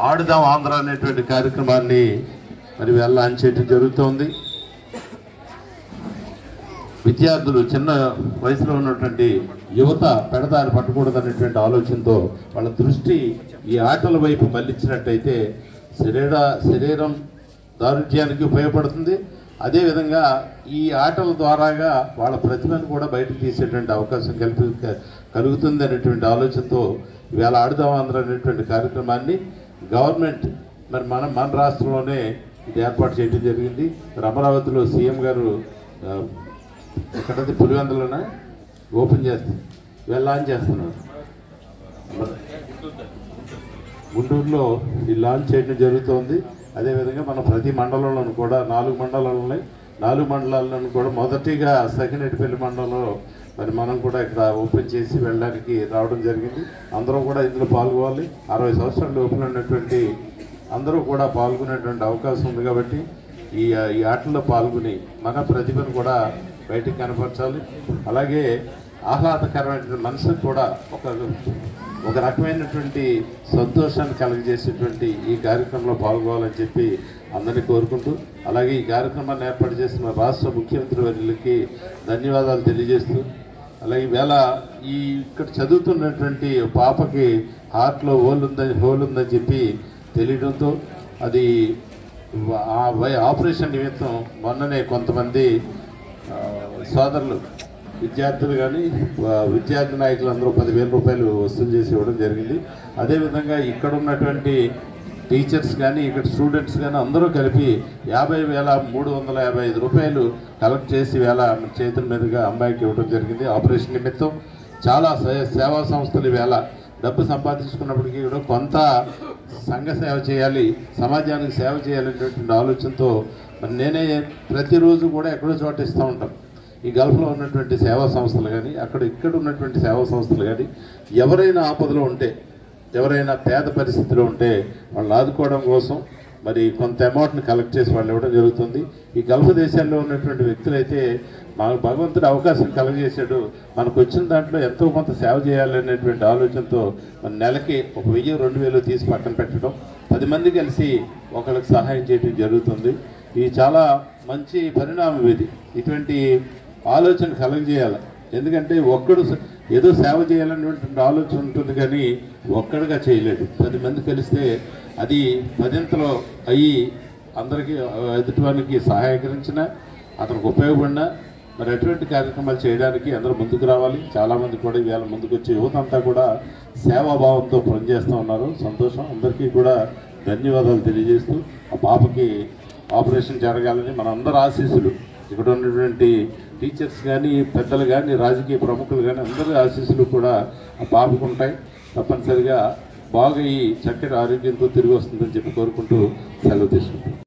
ఆడుదాం ఆంధ్ర అనేటువంటి కార్యక్రమాన్ని మరి లాంచ్ చేయడం జరుగుతోంది. విద్యార్థులు చిన్న వయసులో ఉన్నటువంటి యువత పెడదారి పట్టకూడదనేటువంటి ఆలోచనతో వాళ్ళ దృష్టి ఈ ఆటల వైపు మళ్లించినట్టయితే శరీరం దారుఢ్యానికి ఉపయోగపడుతుంది. అదేవిధంగా ఈ ఆటల ద్వారాగా వాళ్ళ ప్రతిభను కూడా బయటకు తీసేటువంటి అవకాశం కలుగుతుంది అనేటువంటి ఆలోచనతో ఇవాళ ఆడుదాం ఆంధ్ర అనేటువంటి కార్యక్రమాన్ని గవర్నమెంట్ మరి మన రాష్ట్రంలోనే ఇది ఏర్పాటు చేయడం జరిగింది. అమరావతిలో సీఎం గారు ఎక్కడైతే పులివెందులోనే ఓపెన్ చేస్తారు, ఇవాళ లాంచ్ చేస్తున్నారు. గుంటూరులో ఈ లాంచ్ చేయడం జరుగుతోంది. అదేవిధంగా మన ప్రతి మండలంలోనూ కూడా 4 మండలాలు ఉన్నాయి. 4 మండలాలను కూడా మొదటిగా సకినేటిపల్లి మండలంలో మరి మనం కూడా ఇక్కడ ఓపెన్ చేసి వెళ్ళడానికి రావడం జరిగింది. అందరూ కూడా ఇందులో పాల్గొవాలి. 60 సంవత్సరాలు లోపల ఉన్నటువంటి అందరూ కూడా పాల్గొనేటువంటి అవకాశం ఉంది. కాబట్టి ఈ ఆటల్లో పాల్గొని మన ప్రతిభను కూడా బయటికి కనపరచాలి. అలాగే ఆహ్లాదకరమైన మనసుకు కూడా ఒక రకమైనటువంటి సంతోషాన్ని కలుగజేసేటువంటి ఈ కార్యక్రమంలో పాల్గొవాలని చెప్పి అందరినీ కోరుకుంటూ, అలాగే ఈ కార్యక్రమాన్ని ఏర్పాటు చేసిన రాష్ట్ర ముఖ్యమంత్రి వర్యులకి ధన్యవాదాలు తెలియజేస్తూ, అలాగే ఈవేళ ఇక్కడ చదువుతున్నటువంటి పాపకి హార్ట్లో హోల్ ఉందని చెప్పి తెలియడంతో అది ఆపరేషన్ నిమిత్తం మొన్ననే కొంతమంది సోదరులు విద్యార్థులు కానీ విద్యార్థి నాయకులు అందరూ 10,000 రూపాయలు వసూలు చేసి ఇవ్వడం జరిగింది. అదేవిధంగా ఇక్కడ ఉన్నటువంటి టీచర్స్ కానీ ఇక్కడ స్టూడెంట్స్ కానీ అందరూ కలిపి 50,355 రూపాయలు కలెక్ట్ చేసి వేళ చేతుల మీదుగా అమ్మాయికి ఇవ్వడం జరిగింది. ఆపరేషన్ నిమిత్తం చాలా సేవా సంస్థలు ఈవేళ డబ్బు సంపాదించుకున్నప్పటికీ కూడా కొంత సంఘ సేవ చేయాలి, సమాజానికి సేవ చేయాలనేటువంటి ఆలోచనతో మరి నేనే ప్రతిరోజు కూడా ఎక్కడో చోట ఇస్తూ ఉంటాను. ఈ గల్ఫ్లో ఉన్నటువంటి సేవా సంస్థలు కానీ ఇక్కడ ఉన్నటువంటి సేవా సంస్థలు కానీ ఎవరైనా ఆపదలో ఉంటే, ఎవరైనా పేద పరిస్థితిలో ఉంటే వాళ్ళని ఆదుకోవడం కోసం మరి కొంత అమౌంట్ని కలెక్ట్ చేసి వాళ్ళు ఇవ్వడం జరుగుతుంది. ఈ గల్ఫ్ దేశాల్లో ఉన్నటువంటి వ్యక్తులైతే మాకు భగవంతుడు అవకాశం కలగజేశాడు, మనకు వచ్చిన దాంట్లో ఎంతో కొంత సేవ చేయాలనేటువంటి ఆలోచనతో మన నెలకి 1,000-2,000 తీసి పక్కన పెట్టడం, 10 మంది కలిసి ఒకరికి సహాయం చేయడం జరుగుతుంది. ఇది చాలా మంచి పరిణామం. ఇటువంటి ఆలోచన కలగజేయాలి. ఎందుకంటే ఒక్కడు ఏదో సేవ చేయాలనేటువంటి ఆలోచన ఉంటుంది కానీ ఒక్కడిగా చేయలేడు. 10 మంది కలిస్తే అది 10ంతలో అయ్యి అందరికీ ఎదుటివానికి సహాయకరించిన అతనికి ఉపయోగపడినా మరి అటువంటి కార్యక్రమాలు చేయడానికి అందరూ ముందుకు రావాలి. చాలామంది కూడా ఇవాళ ముందుకు వచ్చే యువత అంతా కూడా సేవాభావంతో పనిచేస్తూ ఉన్నారు. సంతోషం. అందరికీ కూడా ధన్యవాదాలు తెలియజేస్తూ ఆ పాపకి ఆపరేషన్ జరగాలని మన అందరి ఆశీస్సులు, ఇక్కడ ఉన్నటువంటి టీచర్స్ కానీ పెద్దలు కానీ రాజకీయ ప్రముఖులు కానీ అందరి ఆశీస్సులు కూడా ఆ పాపకు ఉంటాయి. తప్పనిసరిగా బాగా ఈ చక్కటి ఆరోగ్యంతో తిరిగి వస్తుందని చెప్పి కోరుకుంటూ సెలవు తీసుకుంటాం.